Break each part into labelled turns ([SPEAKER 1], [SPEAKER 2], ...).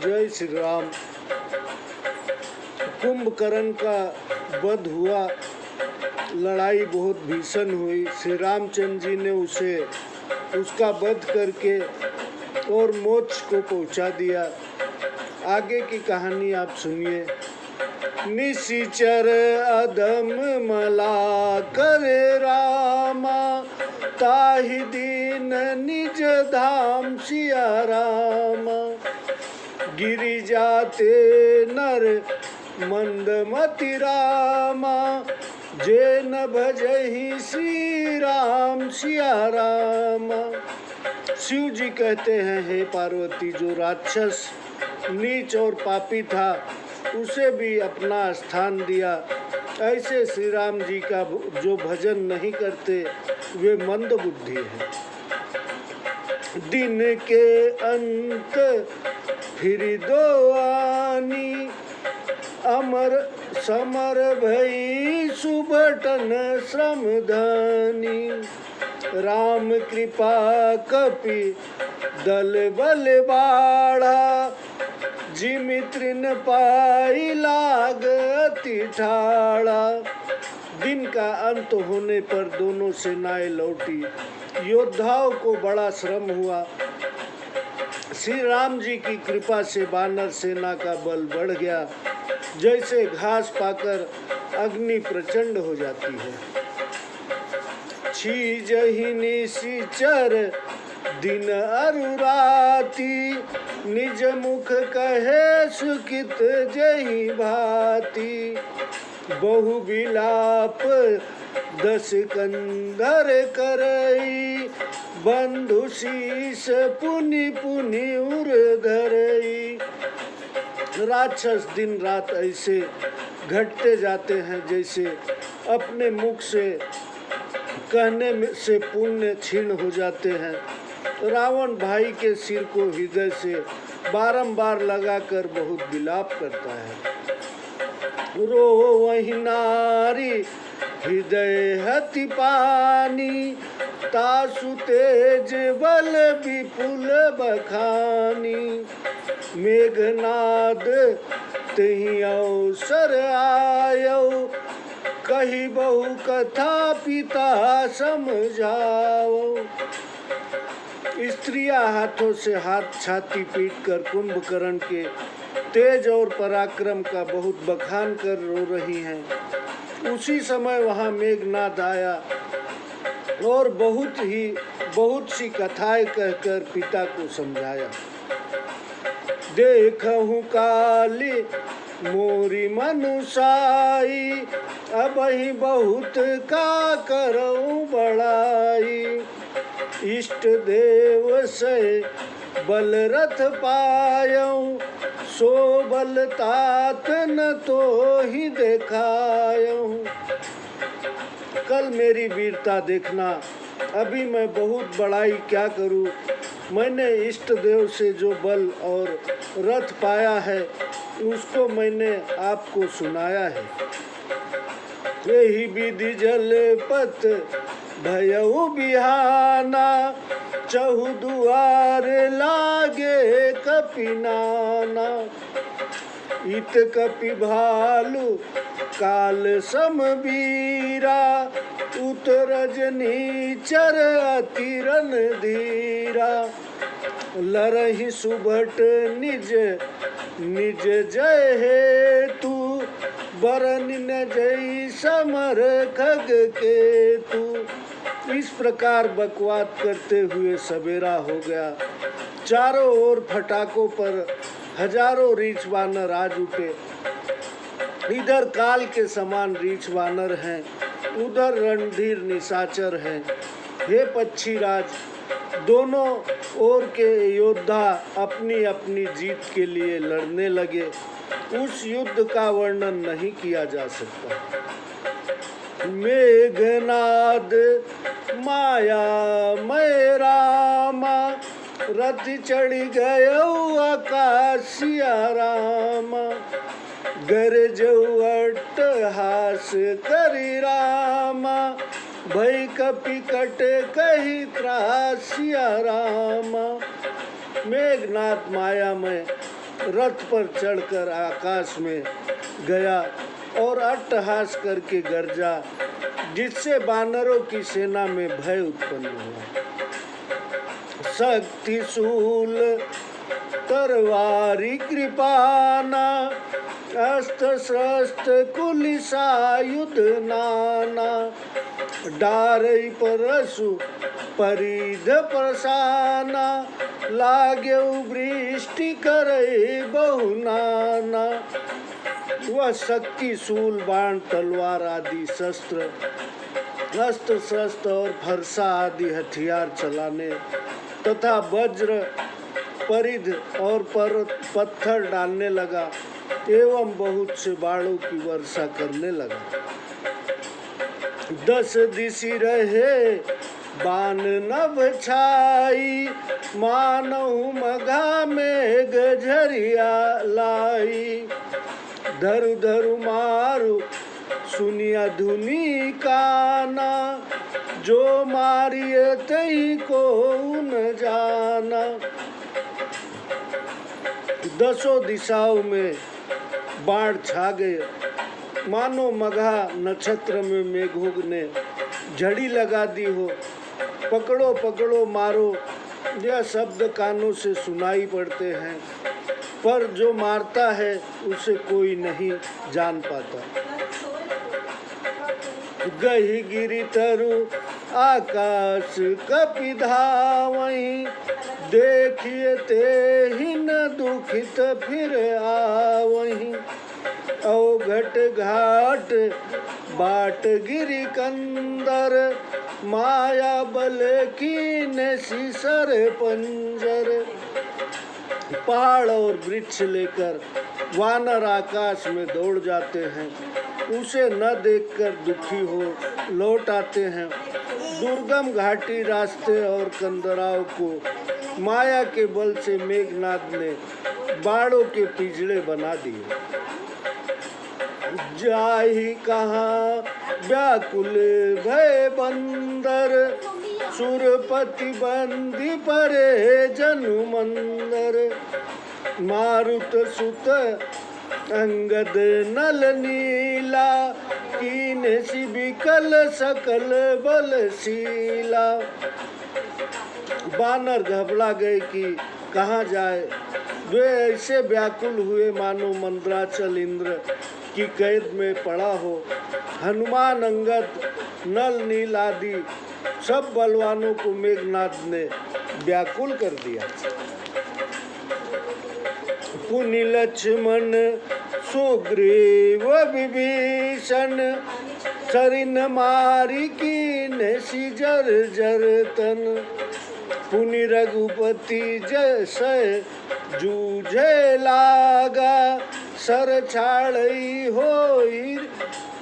[SPEAKER 1] जय श्री राम। कुंभकर्ण का वध हुआ, लड़ाई बहुत भीषण हुई। श्री रामचंद्र जी ने उसका वध करके और मोक्ष को पहुंचा दिया। आगे की कहानी आप सुनिए। निशिचर अधम मला करे रामा, ताहि दीन निज धाम सिया रामा। गिरि जाते नर मंदमति रामा, जे न भजहि श्री राम सिया रामा। शिव जी कहते हैं, हे पार्वती, जो राक्षस नीच और पापी था उसे भी अपना स्थान दिया। ऐसे श्री राम जी का जो भजन नहीं करते वे मंद बुद्धि है। दिन के अंत फिर दो आनी, अमर समर भई सुबटन श्रम धनी। राम कृपा कपि दल बल बाढ़ा, जिमित्र न पाई लाग अति ठाड़ा। दिन का अंत होने पर दोनों सेनाएं लौटी। योद्धाओं को बड़ा श्रम हुआ। श्री राम जी की कृपा से वानर सेना का बल बढ़ गया। जैसे घास पाकर अग्नि प्रचंड हो जाती है। छीजहि निशिचर दिन अरुराती, निज मुख कहे सुकित जहि भांति। बहु विलाप दस कंधर करई, बंधु शीस पुनि पुनि उर धरई। राक्षस दिन रात ऐसे घटते जाते हैं जैसे अपने मुख से कहने से पुण्य क्षीण हो जाते हैं। रावण भाई के सिर को हृदय से बारंबार लगाकर बहुत विलाप करता है। रोवहि नारी हृदय हति पानी, तासु तेज बल विपुल बखानी। मेघनाद तहि अवसर आयो, कही बहु कथा पिता समझाओ। स्त्रियां हाथों से हाथ छाती पीट कर कुंभकर्ण के तेज और पराक्रम का बहुत बखान कर रो रही हैं। उसी समय वहां मेघनाद आया और बहुत सी कथाएं कहकर पिता को समझाया। देखहु काली मोरी मनुसाई, अबहि बहुत का करऊं बड़ाई। इष्ट देव से बल रथ पायऊं, सो बल तात न तो ही देखायऊं। कल मेरी वीरता देखना, अभी मैं बहुत बड़ाई क्या करूं। मैंने इष्ट देव से जो बल और रथ पाया है उसको मैंने आपको सुनाया है। यही विधि जलपत भयउ बिहाना, चहु दुआर लागे कपिनाना। इत कपि भालु काल समबीरा, उत रजनी चर अति रणधीरा। लरहि सुभट निज निज जय हेतु, बरन न जय समर खग केतु। इस प्रकार बकवाद करते हुए सवेरा हो गया। चारों ओर फटाकों पर हजारों रीछ वानर आज उठे। इधर काल के समान रीछ वानर हैं, उधर रणधीर निशाचर हैं। हे पक्षीराज, दोनों ओर के योद्धा अपनी अपनी जीत के लिए लड़ने लगे। उस युद्ध का वर्णन नहीं किया जा सकता। मेघनाद माया मैं रामा, रथ चढ़ गयो आकाशिया रामा। गरजऊ अट्टहास करी रामा, भई कपि कट कही त्रासिया रामा। मेघनाथ माया में रथ पर चढ़कर आकाश में गया और अट्टहास करके गरजा, जिससे वानरों की सेना में भय उत्पन्न हुआ। शक्ति शूल तरवारी कृपाना, अस्त्र शस्त्र कुलिसायुध नाना, डारई परशु परिध प्रसाना, लागे वृष्टि करे बहुनाना। वह शक्ति शूल बाण तलवार आदि शस्त्र, अस्त्र शस्त्र और फरसा आदि हथियार चलाने तथा वज्र परिध और पत्थर डालने लगा एवं बहुत से बाणों की वर्षा करने लगा। 10 दिशि रहे बाण नभ छाई, मानहु मघा में गझरिया लाई। धरु धरु मारु सुनिया धुनी काना, जो मारिए तई को न जाना। 10 दिशाओं में बाढ़ छा गए, मानो मघा नक्षत्र में मेघों ने झड़ी लगा दी हो। पकड़ो पकड़ो मारो यह शब्द कानों से सुनाई पड़ते हैं, पर जो मारता है उसे कोई नहीं जान पाता। गही गिरी तरु आकाश कपि धावहीं, देखिए ते ही न दुखित फिर आवहीं। अवघट घाट बाट गिरी कंदर, माया बल की ने सीसर पंजर। पहाड़ और वृक्ष लेकर वानर आकाश में दौड़ जाते हैं, उसे न देखकर दुखी हो लौट आते हैं। दुर्गम घाटी रास्ते और कंदराओं को माया के बल से मेघनाद ने बाड़ों के पिंजड़े बना दिए। जाहि कहाँ व्याकुल भय बंदर, सुरपति बंदी परे जनु मंदर। मारुत सुत अंगद नल नीला, कीने सी विकल सकल बलशीला। बानर घबरा गए कि कहाँ जाए। वे ऐसे व्याकुल हुए मानो मंदराचल इंद्र की कैद में पड़ा हो। हनुमान अंगद नल नील आदि सब बलवानों को मेघनाद ने व्याकुल कर दिया। पुनि लक्ष्मण सुग्रीव विभीषण, सरिन मारी कीने सी जर जर तन। पुनि रघुपति जैसे जूझे लागा, सर छाड़ई होई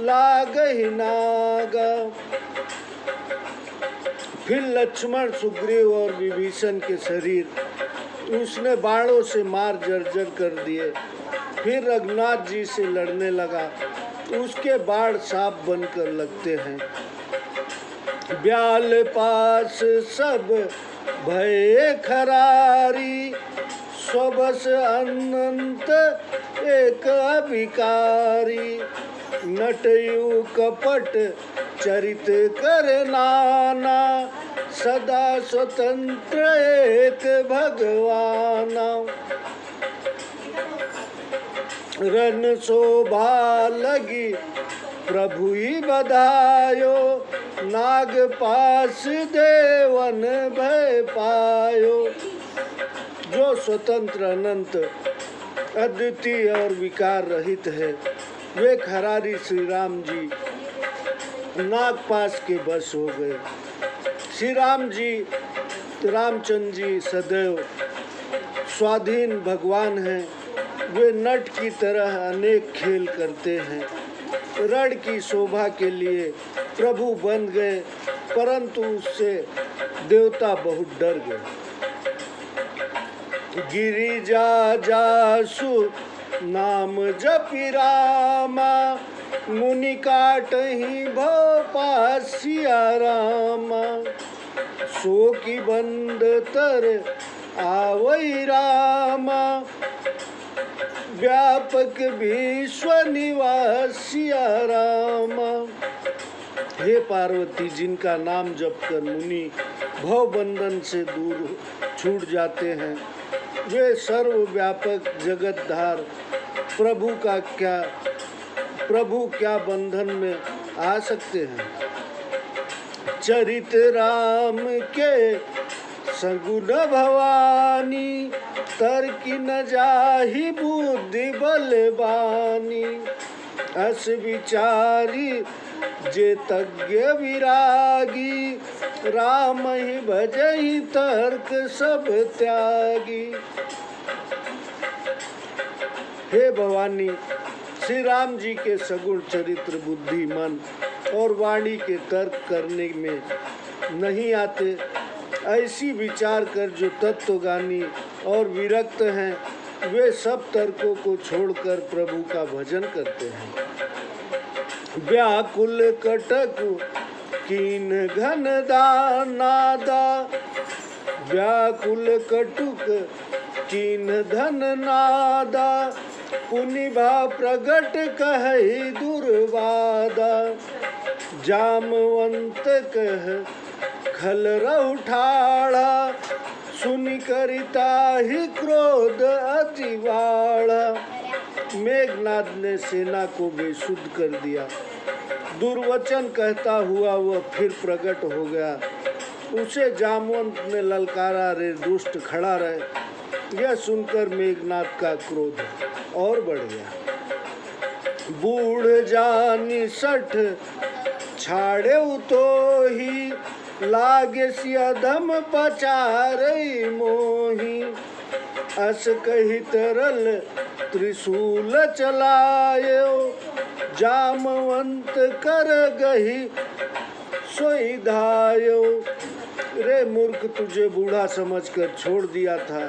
[SPEAKER 1] लागहि नागा। फिर लक्ष्मण सुग्रीव और विभीषण के शरीर उसने बाणों से मार जर्जर कर दिए। फिर रघुनाथ जी से लड़ने लगा, उसके बाण सांप बनकर लगते हैं। ब्याल पास सब भय खरारी, स्वबस अनंत एक अभिकारी। नटयु कपट चरित कर नाना, सदा स्वतंत्र एक भगवाना। रन शोभा लगी प्रभु ही बधायो, नाग पास देवन भय पायो। जो स्वतंत्र अनंत अद्वितीय और विकार रहित है, वे खरारी श्री राम जी नागपाश के बस हो गए। श्री राम जी रामचंद्र जी सदैव स्वाधीन भगवान हैं। वे नट की तरह अनेक खेल करते हैं। रण की शोभा के लिए प्रभु बन गए, परंतु उससे देवता बहुत डर गए। गिरिजा जासु नाम जपि रामा, मुनि काटहि भव पासिया रामा। सो की बंद तर आवै रामा, व्यापक विश्व निवास सिया रामा। हे पार्वती, जिनका नाम जप कर मुनि भव बंधन से दूर छूट जाते हैं, वे सर्वव्यापक जगतधार प्रभु क्या बंधन में आ सकते हैं। चरित राम के सगुण भवानी, तर्की न जाहि बुद्धि बलवानी। अस विचारी जे तज्ञ विरागी, राम ही भजहि तर्क सब त्यागी। हे भवानी, श्री राम जी के सगुण चरित्र, बुद्धि, मन और वाणी के तर्क करने में नहीं आते। ऐसी विचार कर जो तत्वगानी और विरक्त हैं, वे सब तर्कों को छोड़कर प्रभु का भजन करते हैं। व्याकुल कटक कीन घन नादा, व्याकुल कटुक कीन धन नादा। पुनिभा प्रगट कहहि दुर्वादा, जामवंत कह खल रहु ठाड़ा। सुनि करिता ही क्रोध अतिवाड़ा। मेघनाद ने सेना को बेसुध कर दिया। दुर्वचन कहता हुआ वह फिर प्रकट हो गया। उसे जामवंत ने ललकारा, रे दुष्ट खड़ा रहे। यह सुनकर मेघनाद का क्रोध और बढ़ गया। बूढ़ जानी सठ छाड़े तो ही, लागे सियधम पचारई मोही। अस कही तरल त्रिशूल चलायो, जामवंत कर गही सोई धायो। रे मूर्ख, तुझे बूढ़ा समझकर छोड़ दिया था।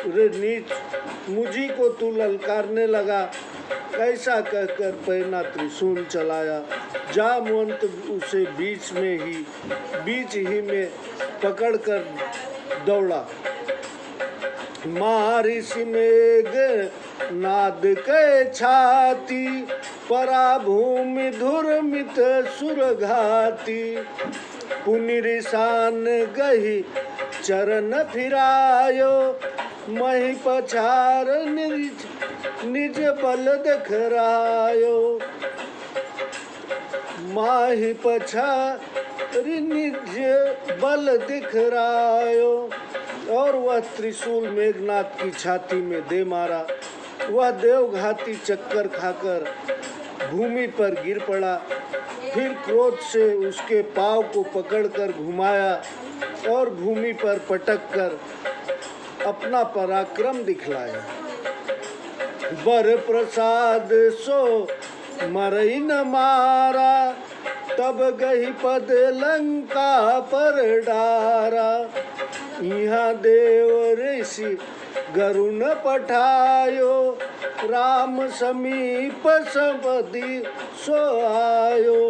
[SPEAKER 1] रे नीच, मुझी को तू ललकारने लगा। ऐसा कहकर पैना त्रिशूल चलाया। जामवंत उसे बीच ही में पकड़कर दौड़ा। मारिस मेघ नाद के छाती, परा भूमि धुरमित सुरघाती। पुनिरिसान गही चरण फिरायो, मही पछार निज बल दिखरायो। माही पछार निज बल दिखरायो। और वह त्रिशूल मेघनाद की छाती में दे मारा। वह देवघाती चक्कर खाकर भूमि पर गिर पड़ा। फिर क्रोध से उसके पांव को पकड़कर घुमाया और भूमि पर पटककर अपना पराक्रम दिखलाया। बर प्रसाद सो मरई न मारा, तब गही पद लंका पर डारा। यहाँ देव ऋषि गरुण पठायो, राम समीप सबदी सो आयो।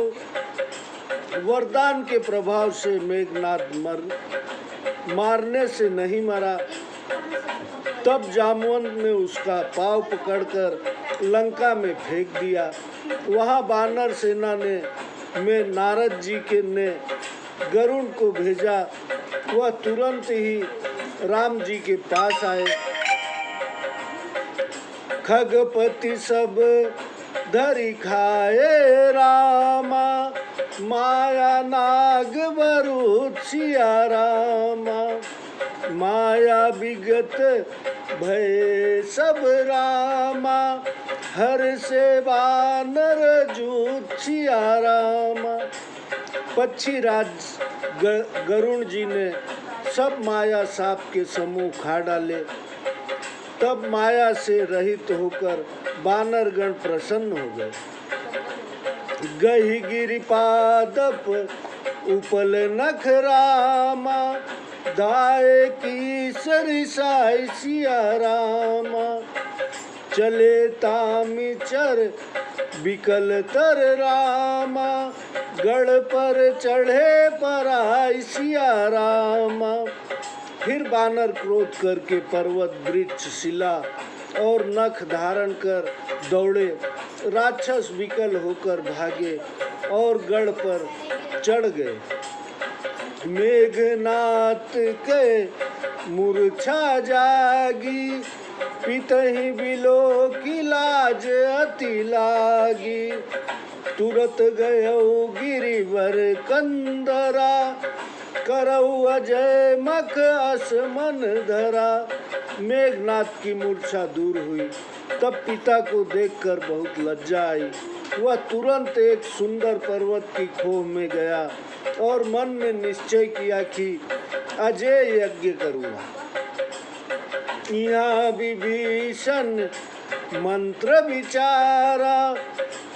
[SPEAKER 1] वरदान के प्रभाव से मेघनाद मारने से नहीं मरा। तब जामवंत ने उसका पाँव पकड़कर लंका में फेंक दिया। वहाँ वानर सेना में नारद जी ने गरुड़ को भेजा। वह तुरंत ही राम जी के पास आए। खगपति सब धरि खाए रामा, माया नाग बरूद सिया रामा। माया विगत भय सब रामा, हर से वानर जूत सिया रामा। पक्षी राज गरुण जी ने सब माया साप के समूह खा डाले। तब माया से रहित होकर वानरगण प्रसन्न हो गए। गही गिरिपादप उपल नख रामा, दाए की सरिसाई सिया रामा। चले तामी चर बिकल तर रामा, गढ़ पर चढ़े पराई सिया रामा। फिर बानर क्रोध करके पर्वत वृक्ष शिला और नख धारण कर दौड़े। राक्षस विकल होकर भागे और गढ़ पर चढ़ गए। मेघनाथ के मूर्छा जागी, पितहि बिलो की लाज अति लागी। तुरत गयो गिरिवर कंदरा, करऊ अजय मख असमन धरा। मेघनाथ की मूर्छा दूर हुई। तब पिता को देखकर बहुत लज्जा आई। वह तुरंत एक सुंदर पर्वत की खोह में गया और मन में निश्चय किया कि अजय यज्ञ करूँगा। यहाँ विभीषण मंत्र विचारा,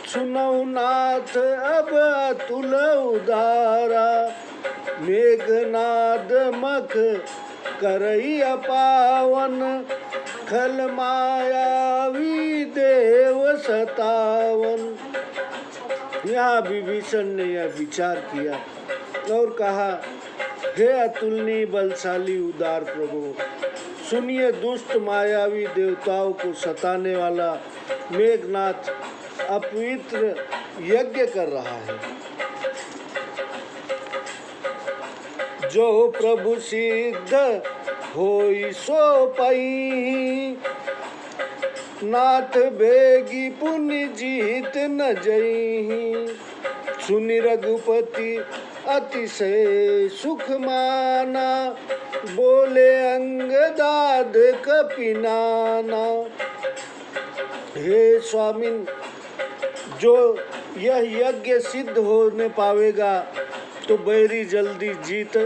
[SPEAKER 1] सुनौ नाथ अब अतुल उदारा। मेघनाद मख करई अपावन, खल मायावी देव सतावन। यहाँ विभीषण ने यह विचार किया और कहा, हे अतुलनीय बलशाली उदार प्रभु, सुनिए, दुष्ट मायावी देवताओं को सताने वाला मेघनाथ अपवित्र यज्ञ कर रहा है। जो प्रभु सिद्ध होई सो पई, नाथ बेगी पुनि जीत न जई। सुनि रघुपति अतिशय सुख माना, बोले अंगदाद कपिनाना। हे स्वामिन, जो यह यज्ञ सिद्ध होने पावेगा तो बैरी जल्दी जीत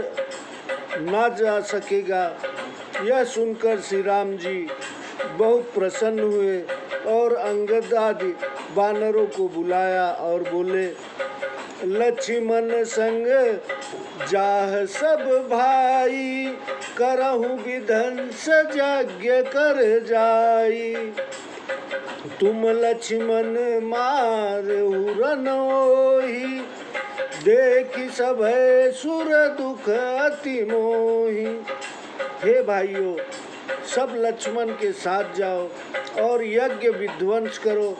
[SPEAKER 1] ना जा सकेगा। यह सुनकर श्री राम जी बहुत प्रसन्न हुए और अंगद आदि वानरों को बुलाया और बोले, लक्ष्मण संग जाह सब भाई, करहु विध्वंस यज्ञ कर जाई। तुम लक्ष्मण मारहु रन होई, देखी सभय सुर दुख अति मोही। हे भाइयों, सब लक्ष्मण के साथ जाओ और यज्ञ विध्वंस करो।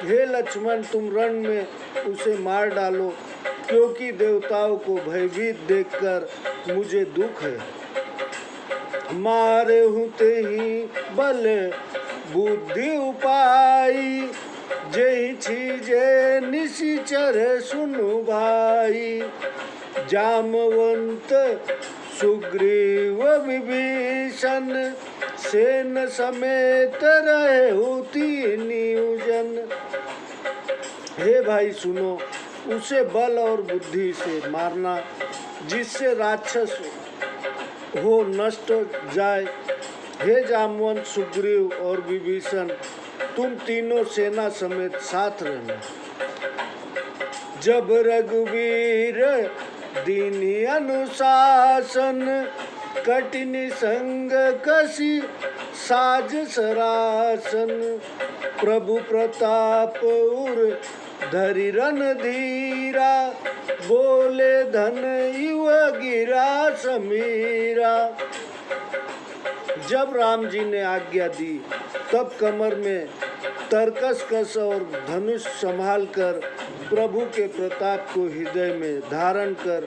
[SPEAKER 1] हे लक्ष्मण, तुम रण में उसे मार डालो, क्योंकि देवताओं को भयभीत देखकर मुझे दुख है। मारे हुते ही बल बुद्धि उपाई, जय छीजे निशिचर सुनु भाई। जामवंत सुग्रीव विभीषण, सेन समेत रहे होती नियोजन। हे भाई सुनो, उसे बल और बुद्धि से मारना, जिससे राक्षस हो नष्ट जाए। हे जामवंत, सुग्रीव और विभीषण, तुम तीनों सेना समेत साथ रहना। जब रघुवीर दीनी अनुशासन, कठिन संग कसी साज सरासन। प्रभु प्रताप उर धरि रन धीरा, बोले धन युव गिरा समीरा। जब राम जी ने आज्ञा दी, तब कमर में तरकस कस और धनुष संभाल कर प्रभु के प्रताप को हृदय में धारण कर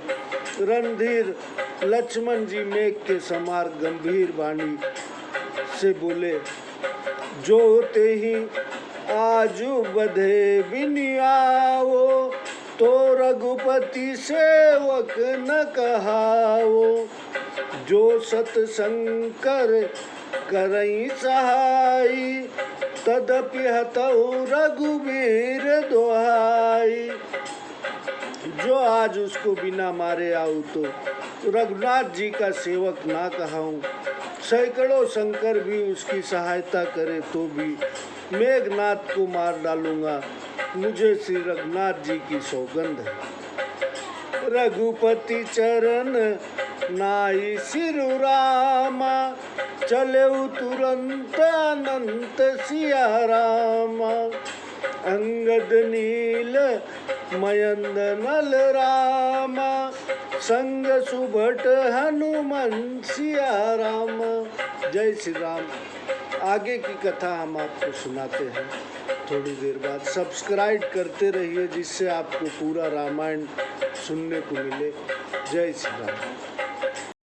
[SPEAKER 1] रणधीर लक्ष्मण जी मेघ के समान गंभीर वाणी से बोले, जो ते ही आजू बधे बिनियाओ, तो रघुपति सेवक न कहाओ। जो सतशंकर करई सहाई, तदपि हतऊ रघुवीर दोहाई। जो आज उसको बिना मारे आऊँ तो रघुनाथ जी का सेवक ना कहाऊँ। सैकड़ों शंकर भी उसकी सहायता करे तो भी मेघनाथ को मार डालूंगा। मुझे श्री रघुनाथ जी की सौगंध है। रघुपति चरण नाई सिरु रामा, चले तुरंत अनंत सिया रामा। अंगद नील मयंद नल रामा, संग सुभट हनुमान सिया राम। जय श्री राम। आगे की कथा हम आपको सुनाते हैं थोड़ी देर बाद। सब्सक्राइब करते रहिए जिससे आपको पूरा रामायण सुनने को मिले। जय श्री राम।